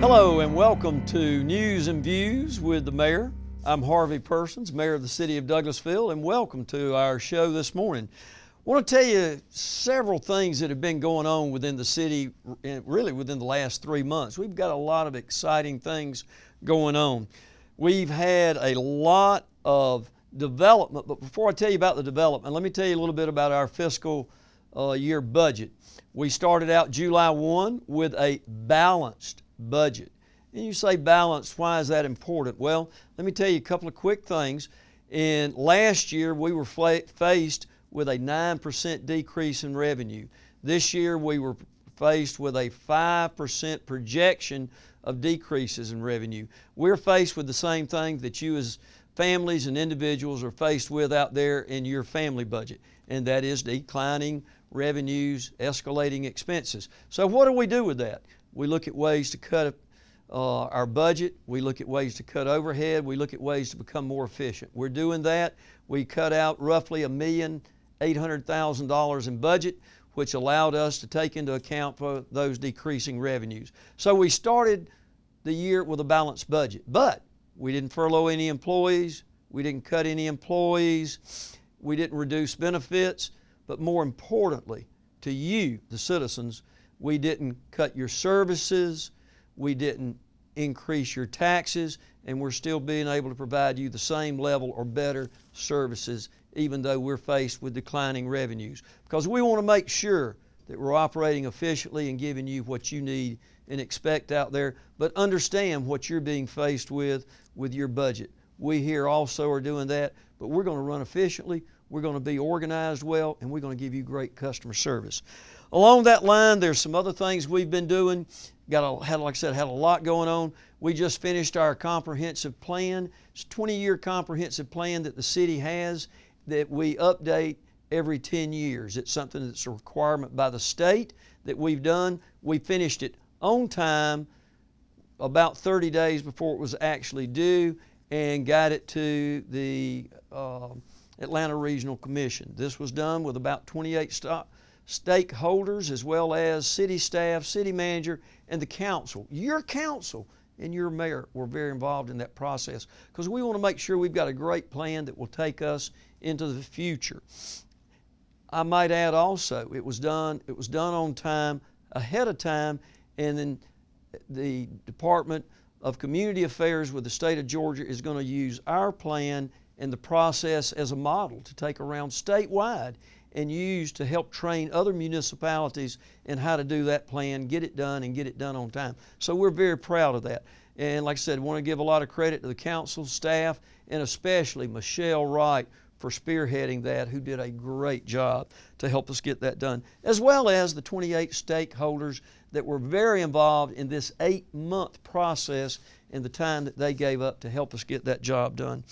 Hello and welcome to News and Views with the Mayor. I'm Harvey Persons, Mayor of the City of Douglasville, and welcome to our show this morning. I want to tell you several things that have been going on within the city, really within the last 3 months. We've got a lot of exciting things going on. We've had a lot of development, but before I tell you about the development, let me tell you a little bit about our fiscal year budget. We started out July 1 with a balanced budget. And you say balanced, why is that important? Well, let me tell you a couple of quick things. In last year, we were faced with a 9% decrease in revenue. This year, we were faced with a 5% projection of decreases in revenue. We're faced with the same thing that you as families and individuals are faced with out there in your family budget, and that is declining revenues, escalating expenses. So what do we do with that? We look at ways to cut our budget. We look at ways to cut overhead. We look at ways to become more efficient. We're doing that. We cut out roughly $1,800,000 in budget, which allowed us to take into account for those decreasing revenues. So we started the year with a balanced budget, but we didn't furlough any employees. We didn't cut any employees. We didn't reduce benefits. But more importantly, to you, the citizens, we didn't cut your services, we didn't increase your taxes, and we're still being able to provide you the same level or better services even though we're faced with declining revenues. Because we want to make sure that we're operating efficiently and giving you what you need and expect out there, but understand what you're being faced with your budget. We here also are doing that, but we're going to run efficiently, we're going to be organized well, and we're going to give you great customer service. Along that line, there's some other things we've been doing. Like I said, had a lot going on. We just finished our comprehensive plan. It's a 20-year comprehensive plan that the city has that we update every 10 years. It's something that's a requirement by the state that we've done. We finished it on time about 30 days before it was actually due and got it to the Atlanta Regional Commission. This was done with about 28 stakeholders as well as city staff, city manager, and the council. Your council and your mayor were very involved in that process because we want to make sure we've got a great plan that will take us into the future. I might add also, it was done on time, ahead of time, and then the Department of Community Affairs with the state of Georgia is going to use our plan and the process as a model to take around statewide and use to help train other municipalities in how to do that plan, get it done, and get it done on time. So we're very proud of that. And like I said, I want to give a lot of credit to the council staff and especially Michelle Wright for spearheading that, who did a great job to help us get that done, as well as the 28 stakeholders that were very involved in this 8-month process and the time that they gave up to help us get that job done.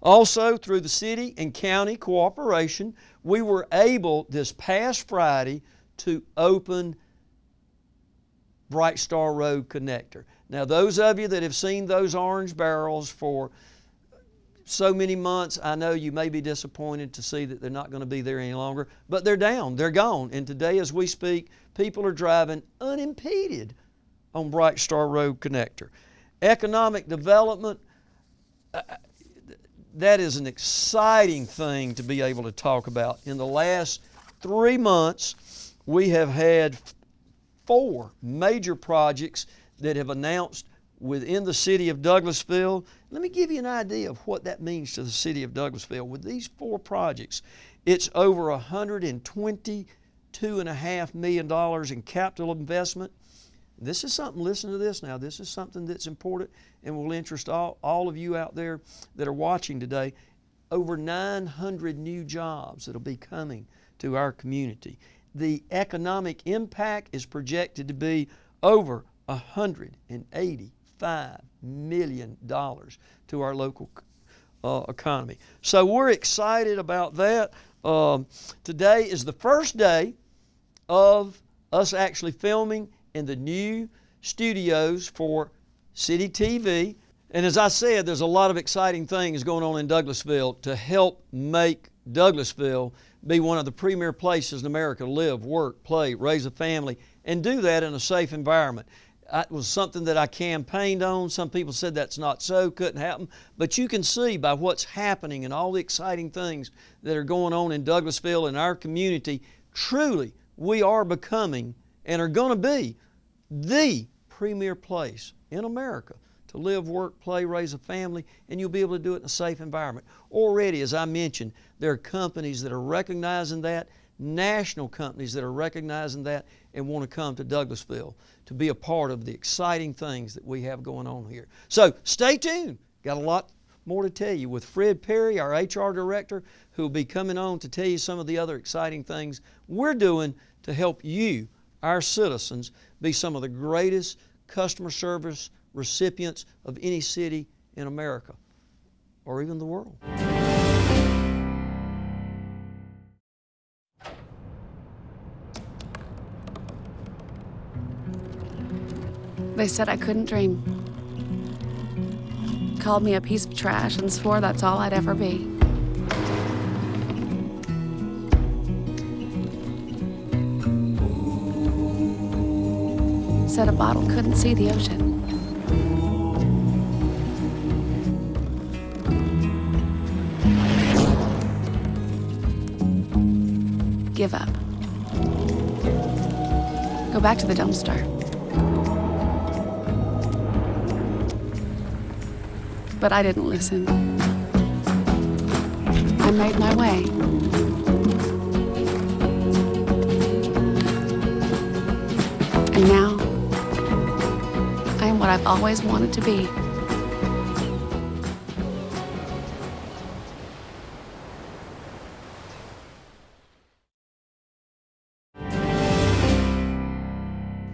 Also, through the city and county cooperation, we were able this past Friday to open Bright Star Road Connector. Now, those of you that have seen those orange barrels for so many months, I know you may be disappointed to see that they're not going to be there any longer, but they're down, they're gone. And today, as we speak, people are driving unimpeded on Bright Star Road Connector. Economic development, that is an exciting thing to be able to talk about. In the last 3 months, we have had 4 major projects that have announced within the city of Douglasville. Let me give you an idea of what that means to the city of Douglasville. With these 4 projects, it's over $122.5 million in capital investment. This is something, listen to this now, this is something that's important and will interest all of you out there that are watching today. Over 900 new jobs that will be coming to our community. The economic impact is projected to be over $185 million to our local economy. So we're excited about that. Today is the first day of us actually filming in the new studios for City TV. And as I said, there's a lot of exciting things going on in Douglasville to help make Douglasville be one of the premier places in America to live, work, play, raise a family, and do that in a safe environment. That was something that I campaigned on. Some people said that's not so, couldn't happen. But you can see by what's happening and all the exciting things that are going on in Douglasville and our community, truly we are becoming and are going to be the premier place in America to live, work, play, raise a family, and you'll be able to do it in a safe environment. Already, as I mentioned, there are companies that are recognizing that, national companies that are recognizing that and want to come to Douglasville to be a part of the exciting things that we have going on here. So stay tuned. Got a lot more to tell you with Fred Perry, our HR director, who will be coming on to tell you some of the other exciting things we're doing to help you, our citizens, be some of the greatest customer service recipients of any city in America or even the world. They said I couldn't dream. Called me a piece of trash and swore that's all I'd ever be. Said a bottle couldn't see the ocean. Give up. Go back to the dumpster. But I didn't listen. I made my way. And now, I am what I've always wanted to be.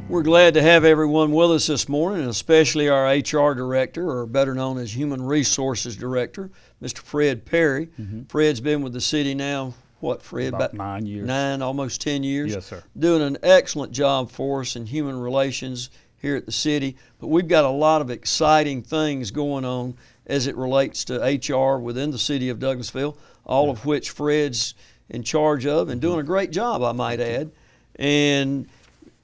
We're glad to have everyone with us this morning, and especially our HR director, or better known as Human Resources Director, Mr. Fred Perry. Fred's been with the city now, what, Fred? About 9 years. Almost 10 years. Yes, sir. Doing an excellent job for us in human relations here at the city. But we've got a lot of exciting things going on as it relates to HR within the city of Douglasville, all of which Fred's in charge of and doing a great job, I might add. And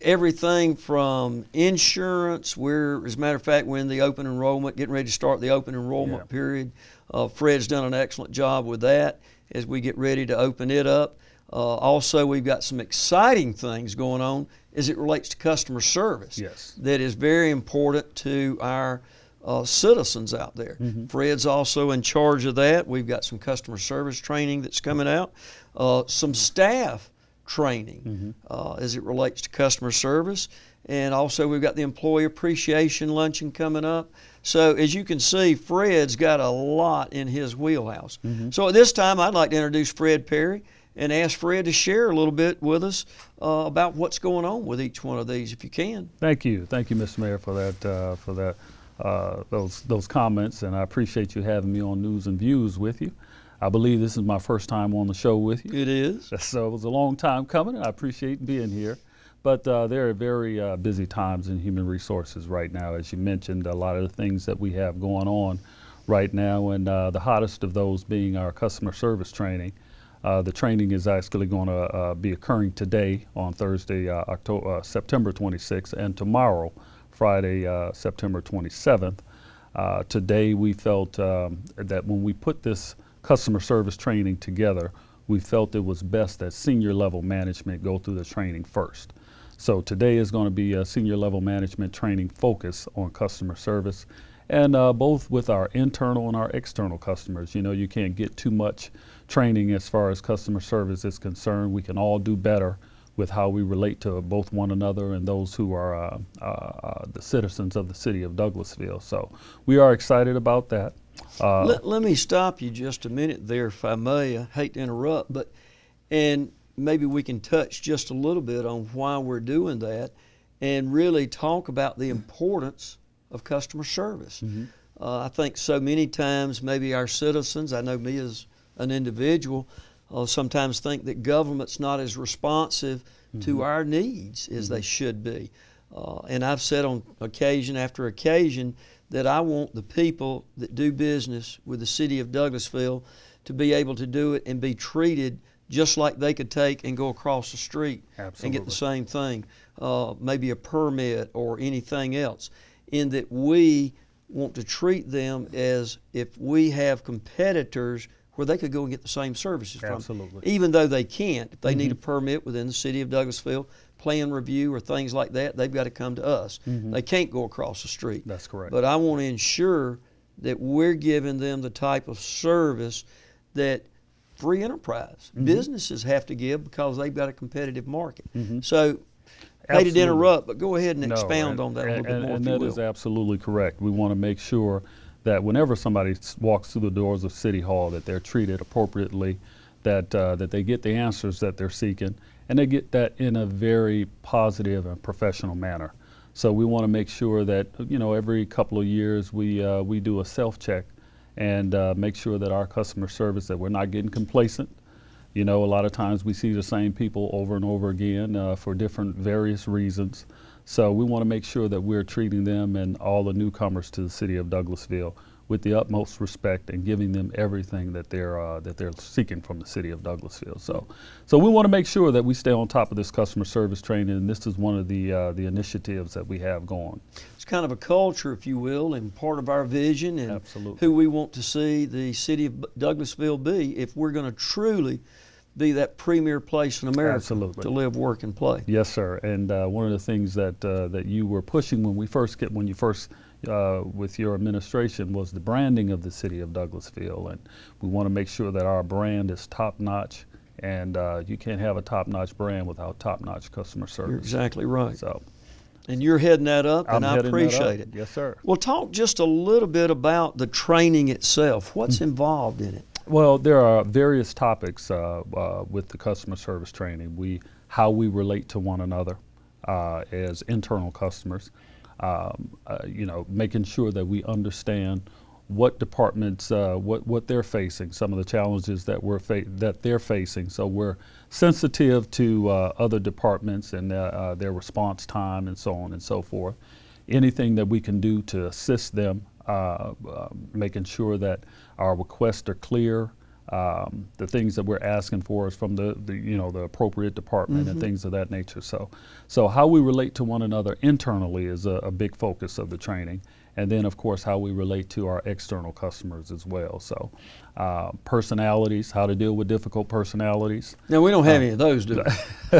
everything from insurance, as a matter of fact, we're in the open enrollment, getting ready to start the open enrollment period. Fred's done an excellent job with that as we get ready to open it up. Also, we've got some exciting things going on as it relates to customer service. Yes. That That is very important to our citizens out there. Fred's also in charge of that. We've got some customer service training that's coming out, some staff training as it relates to customer service, and also we've got the employee appreciation luncheon coming up. So as you can see, Fred's got a lot in his wheelhouse. So at this time, I'd like to introduce Fred Perry and ask Fred to share a little bit with us about what's going on with each one of these, if you can. Thank you, Mr. Mayor, for that, those comments, and I appreciate you having me on News and Views with you. I believe this is my first time on the show with you. It is. So it was a long time coming, and I appreciate being here. But there are very busy times in human resources right now. As you mentioned, a lot of the things that we have going on right now, and the hottest of those being our customer service training. The training is actually going to be occurring today on Thursday, September 26th, and tomorrow, Friday, September 27th. Today we felt that when we put this customer service training together, we felt it was best that senior level management go through the training first. So today is going to be a senior level management training focus on customer service, and both with our internal and our external customers. You know, you can't get too much training as far as customer service is concerned. We can all do better with how we relate to both one another and those who are the citizens of the city of Douglasville. So we are excited about that. Let me stop you just a minute there, if I may. I hate to interrupt, and maybe we can touch just a little bit on why we're doing that and really talk about the importance of customer service. I think so many times maybe our citizens, I know me as an individual, sometimes think that government's not as responsive to our needs as they should be. And I've said on occasion after occasion that I want the people that do business with the city of Douglasville to be able to do it and be treated just like they could take and go across the street and get the same thing, maybe a permit or anything else, in that we want to treat them as if we have competitors where they could go and get the same services from. Absolutely. Even though they can't. If they need a permit within the city of Douglasville, plan review or things like that, they've got to come to us. They can't go across the street. That's correct. But I want to ensure that we're giving them the type of service that free enterprise businesses have to give because they've got a competitive market. So, I hate to interrupt, but go ahead and expound on that a little bit more, and if you that will. is absolutely correct. We want to make sure that whenever somebody walks through the doors of City Hall, that they're treated appropriately, that they get the answers that they're seeking, and they get that in a very positive and professional manner. So we want to make sure that, you know, every couple of years we do a self-check and make sure that our customer service, that we're not getting complacent. You know, a lot of times we see the same people over and over again for different various reasons. So we want to make sure that we're treating them and all the newcomers to the city of Douglasville with the utmost respect and giving them everything that they're seeking from the city of Douglasville. So we want to make sure that we stay on top of this customer service training, and this is one of the initiatives that we have going. It's kind of a culture, if you will, and part of our vision and Absolutely. who we want to see the city of Douglasville be if we're going to truly be that premier place in America Absolutely. to live, work, and play. Yes, sir. And one of the things that you were pushing when you first with your administration was the branding of the city of Douglasville, and we want to make sure that our brand is top notch. And you can't have a top notch brand without top notch customer service. You're exactly right. So, and you're heading that up, and I heading that appreciate up. it. Yes, sir. Well, talk just a little bit about the training itself. What's involved in it? Well, there are various topics with the customer service training. How we relate to one another as internal customers. You know, making sure that we understand what departments, what they're facing, some of the challenges that they're facing. So we're sensitive to other departments and their response time and so on and so forth. Anything that we can do to assist them, making sure that our requests are clear, the things that we're asking for is from the appropriate department and things of that nature. So how we relate to one another internally is a big focus of the training. And then, of course, how we relate to our external customers as well. So personalities, how to deal with difficult personalities. Now, we don't have any of those, do we?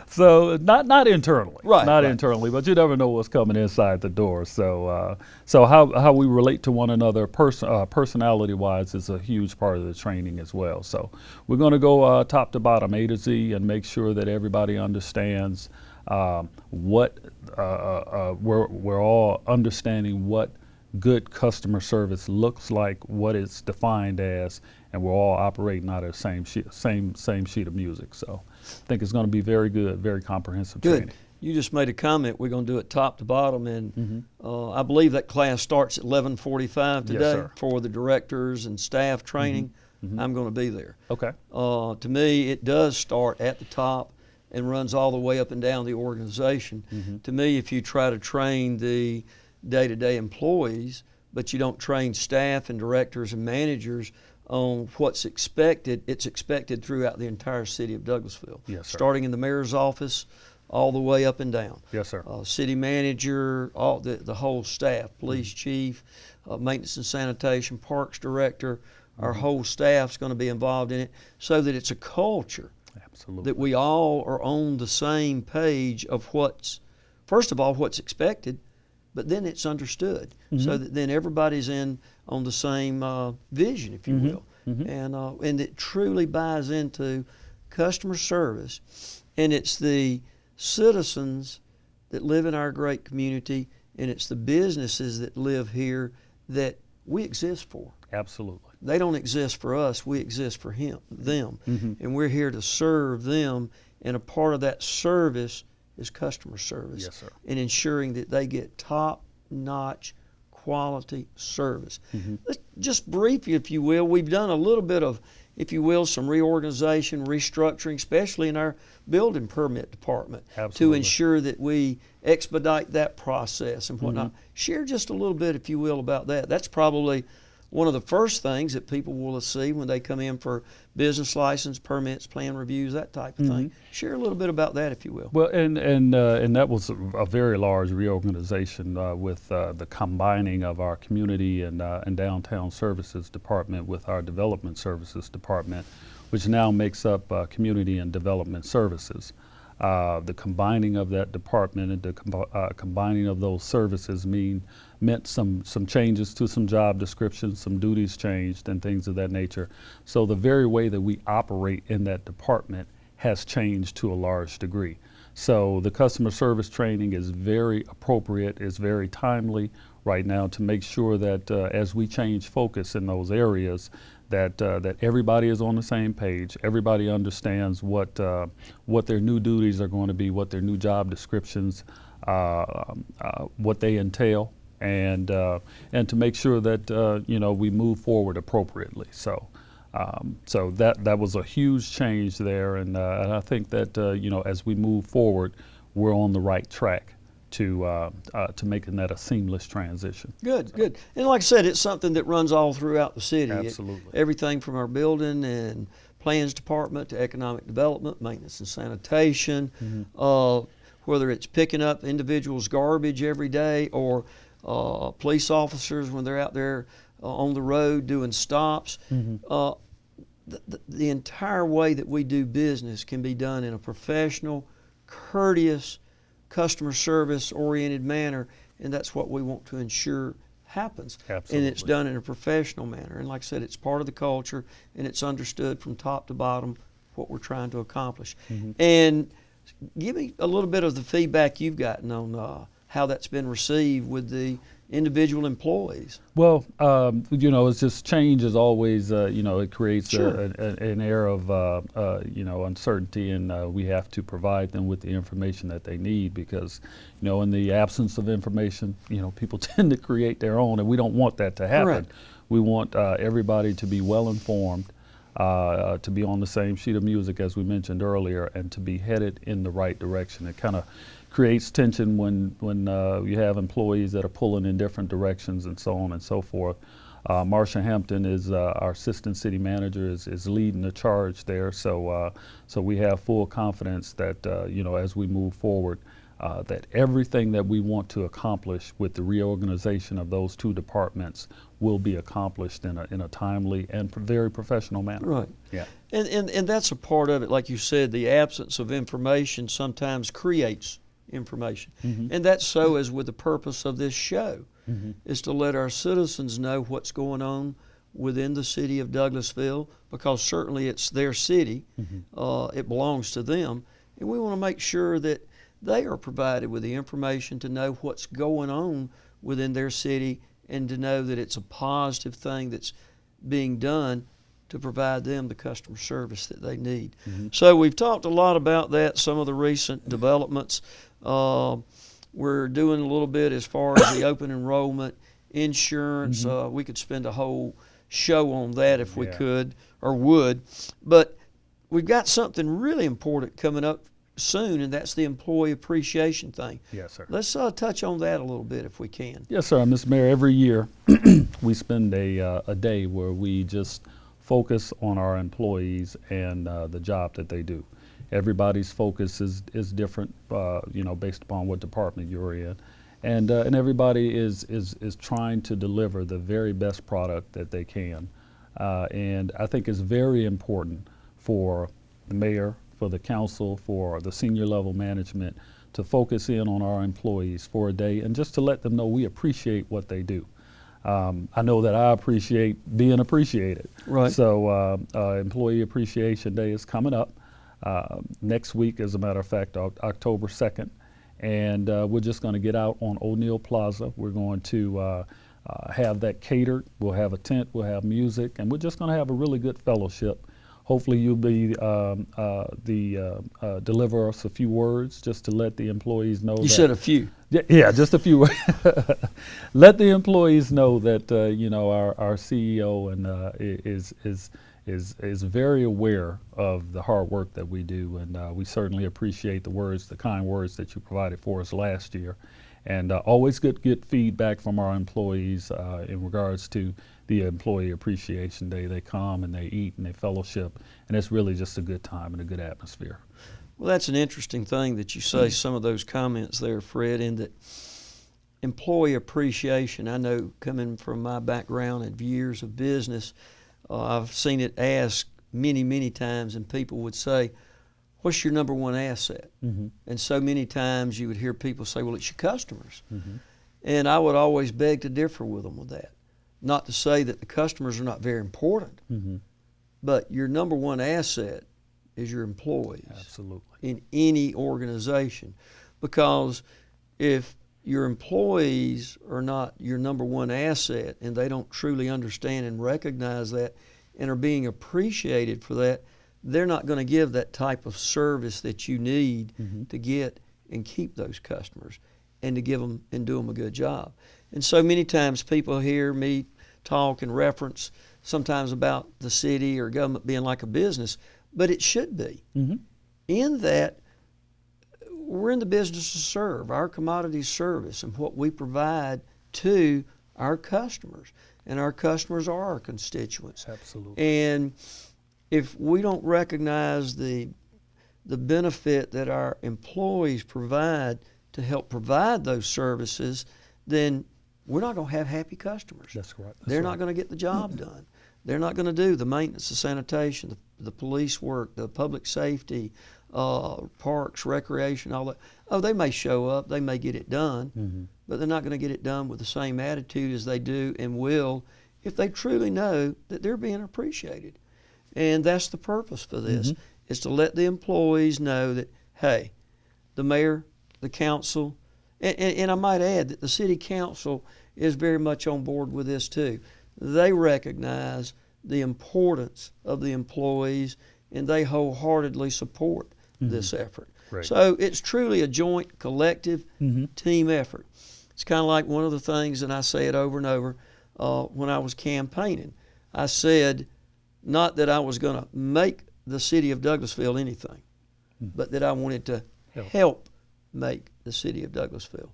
So not internally, right. internally, but you never know what's coming inside the door. So how we relate to one another, personality-wise, is a huge part of the training as well. So we're going to go top to bottom, A to Z, and make sure that everybody understands what we're all understanding what good customer service looks like, what it's defined as, and we're all operating out of the same sheet of music. So I think it's going to be very good, very comprehensive training. You just made a comment. We're going to do it top to bottom, and I believe that class starts at 11:45 today. Yes, sir. For the directors and staff training. I'm going to be there. Okay. To me, it does start at the top and runs all the way up and down the organization. To me, if you try to train the day-to-day employees, but you don't train staff and directors and managers on what's expected, it's expected throughout the entire city of Douglasville. Yes, sir. Starting in the mayor's office all the way up and down. Yes, sir. City manager, all the whole staff, police chief, maintenance and sanitation, parks director, our whole staff's going to be involved in it, so that it's a culture. Absolutely. That we all are on the same page of first of all, what's expected, but then it's understood, so that then everybody's on the same vision, if you will, and it truly buys into customer service, and it's the citizens that live in our great community, and it's the businesses that live here that we exist for. Absolutely. They don't exist for us, we exist for them. And we're here to serve them, and a part of that service is customer service. Yes, sir. And ensuring that they get top-notch quality service. Let's just briefly, if you will, we've done a little bit of, if you will, some reorganization, restructuring, especially in our building permit department. Absolutely. To ensure that we expedite that process and whatnot. Share just a little bit, if you will, about that. That's probably one of the first things that people will see when they come in for business license, permits, plan reviews, that type of thing. Share a little bit about that, if you will. Well, and that was a very large reorganization with the combining of our community and downtown services department with our development services department, which now makes up community and development services. The combining of that department and the combining of those services meant some changes to some job descriptions, some duties changed, and things of that nature. So the very way that we operate in that department has changed to a large degree. So the customer service training is very appropriate, is very timely right now to make sure that as we change focus in those areas, that everybody is on the same page. Everybody understands what their new duties are going to be, what their new job descriptions, what they entail, and to make sure that we move forward appropriately. So that was a huge change there, and I think that as we move forward, we're on the right track to making that a seamless transition. Good, good. And like I said, it's something that runs all throughout the city. Absolutely. Everything from our building and plans department to economic development, maintenance and sanitation, whether it's picking up individuals' garbage every day or police officers when they're out there on the road doing stops. The entire way that we do business can be done in a professional, courteous, customer service oriented manner, and that's what we want to ensure happens. Absolutely. And it's done in a professional manner, and like I said, it's part of the culture and it's understood from top to bottom what we're trying to accomplish. And give me a little bit of the feedback you've gotten on how that's been received with the individual employees. Well, it's just change is always, it creates an air of, uncertainty, and we have to provide them with the information that they need because, in the absence of information, people tend to create their own, and we don't want that to happen. Correct. We want everybody to be well informed, to be on the same sheet of music as we mentioned earlier, and to be headed in the right direction. It kind of creates tension when you have employees that are pulling in different directions and so on and so forth. Marsha Hampton is our assistant city manager, is leading the charge there. So we have full confidence that as we move forward, that everything that we want to accomplish with the reorganization of those two departments will be accomplished in a timely and very professional manner. Right. Yeah. And that's a part of it. Like you said, the absence of information sometimes creates information. And that's so as with the purpose of this show, is to let our citizens know what's going on within the city of Douglasville, because certainly it's their city, it belongs to them, and we want to make sure that they are provided with the information to know what's going on within their city and to know that it's a positive thing that's being done to provide them the customer service that they need. So we've talked a lot about that, some of the recent developments. We're doing a little bit as far as the open enrollment, insurance. We could spend a whole show on that if we could or would. But we've got something really important coming up soon, and that's the employee appreciation thing. Yes, sir. Let's touch on that a little bit if we can. Yes, sir. Mr. Mayor, every year we spend a day where we just focus on our employees and the job that they do. Everybody's focus is different, based upon what department you're in, and everybody is trying to deliver the very best product that they can. And I think it's very important for the mayor, for the council, for the senior level management to focus in on our employees for a day and just to let them know we appreciate what they do. I know that I appreciate being appreciated. Right. So Employee Appreciation Day is coming up next week, as a matter of fact, October 2nd. And we're just going to get out on O'Neill Plaza. We're going to have that catered. We'll have a tent, we'll have music, and we're just going to have a really good fellowship. Hopefully you'll be deliver us a few words just to let the employees know. You said a few. Yeah, just a few. Let the employees know that our CEO and is very aware of the hard work that we do, and we certainly appreciate the kind words that you provided for us last year, and always get feedback from our employees in regards to the Employee Appreciation Day. They come and they eat and they fellowship, and it's really just a good time and a good atmosphere. Well, that's an interesting thing that you say, some of those comments there, Fred, in that employee appreciation. I know, coming from my background and years of business, I've seen it asked many, many times, and people would say, what's your number one asset? Mm-hmm. And so many times you would hear people say, well, it's your customers. Mm-hmm. And I would always beg to differ with them with that. Not to say that the customers are not very important, Mm-hmm. but your number one asset is your employees. Absolutely. In any organization. Because if your employees are not your number one asset and they don't truly understand and recognize that and are being appreciated for that, they're not going to give that type of service that you need Mm-hmm. to get and keep those customers and to give them and do them a good job. And so many times people hear me talk and reference sometimes about the city or government being like a business, but it should be. Mm-hmm. In that, we're in the business to serve. Our commodity service and what we provide to our customers. And our customers are our constituents. Absolutely. And if we don't recognize the benefit that our employees provide to help provide those services, then we're not going to have happy customers. That's correct. They're not going to get the job done. They're not going to do the maintenance, the sanitation, the police work, the public safety, parks, recreation, all that. Oh, they may show up, they may get it done, Mm-hmm. but they're not going to get it done with the same attitude as they do and will if they truly know that they're being appreciated. And that's the purpose for this, Mm-hmm. is to let the employees know that, hey, the mayor, the council, and I might add that the city council is very much on board with this too. They recognize the importance of the employees and they wholeheartedly support this effort. Right. So it's truly a joint, collective Mm-hmm. team effort. It's kind of like one of the things, and I say it over and over, when I was campaigning. I said not that I was going to make the city of Douglasville anything, but that I wanted to help make the city of Douglasville,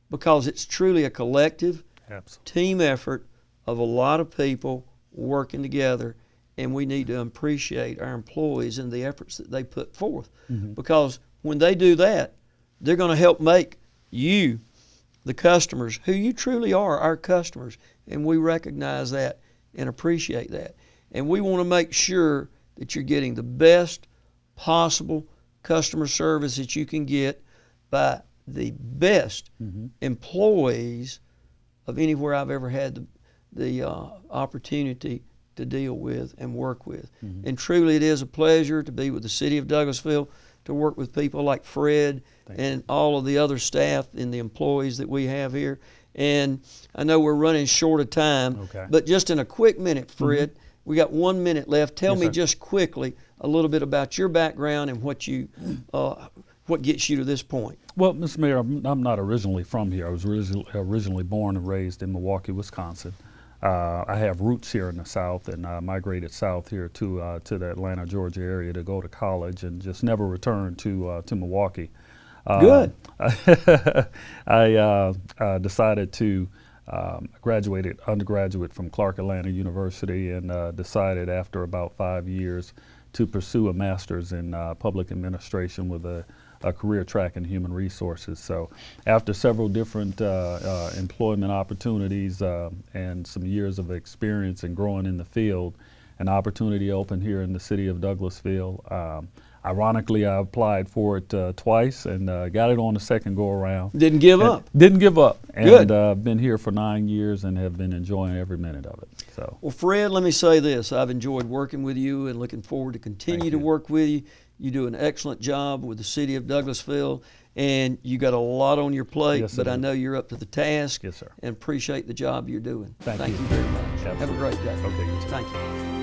because it's truly a collective Absolutely. team effort of a lot of people working together, and we need to appreciate our employees and the efforts that they put forth. Mm-hmm. Because when they do that, they're going to help make you, the customers, who you truly are, our customers, and we recognize that and appreciate that. And we want to make sure that you're getting the best possible customer service that you can get by the best Mm-hmm. employees of anywhere I've ever had the opportunity to deal with and work with. Mm-hmm. And truly it is a pleasure to be with the city of Douglasville, to work with people like Fred and all of the other staff and the employees that we have here. And I know we're running short of time, Okay. but just in a quick minute, Fred, we got 1 minute left. Tell Yes, me sir. just quickly a little bit about your background and what gets you to this point. Well, Mr. Mayor, I'm not originally from here. I was originally born and raised in Milwaukee, Wisconsin. I have roots here in the South, and migrated south here to the Atlanta, Georgia area to go to college, and just never returned to Milwaukee. Good. I decided to graduated undergraduate from Clark Atlanta University, and decided after about 5 years to pursue a master's in public administration with a career track in human resources. So after several different employment opportunities and some years of experience and growing in the field, an opportunity opened here in the city of Douglasville. Ironically, I applied for it twice and got it on the second go around. Didn't give up. Didn't give up. Good. And been here for 9 years and have been enjoying every minute of it. So. Well, Fred, let me say this. I've enjoyed working with you and looking forward to continue to work with you. You do an excellent job with the city of Douglasville, and you got a lot on your plate, Yes, but I I do. know you're up to the task. Say. Yes, sir. And appreciate the job you're doing. Thank you you. very much. Absolutely. Have a great day. Okay, you too. Thank you.